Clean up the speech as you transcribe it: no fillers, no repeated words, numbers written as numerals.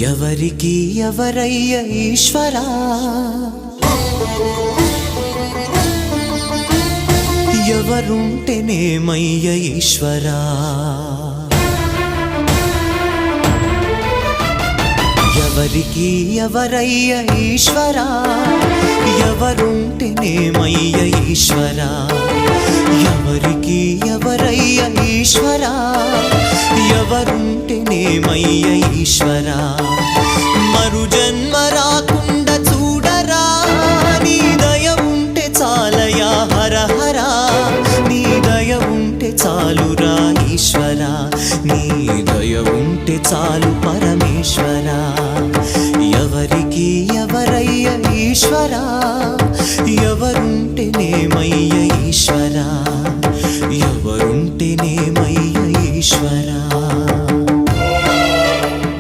ఎవరికి ఎవరయ్య ఈశ్వరా ఎవరుంటేనేమయ్య ఈశ్వరా ఎవరికి ఎవరయ్య ఈశ్వరా ఎవరుంటేనేమయ్య ఈశ్వరా ఎవరికి ఎవరయ్య ఈశ్వరా ఎవరుంటేనేమయ్య ఈశ్వరా మరు జన్మ రాకుండా చూడరా నీ దయ ఉంటే చాలయా హర హర నీ దయ ఉంటే చాలురా ఈశ్వరా నీ దయ ఉంటే చాలు పరమేశ్వరా ఎవరికి ఎవరయ్య ఈశ్వరా ఎవరుంటేనేమయ్య ఈశ్వరా ఎవరుంటేనేమయ్య ఈశ్వరా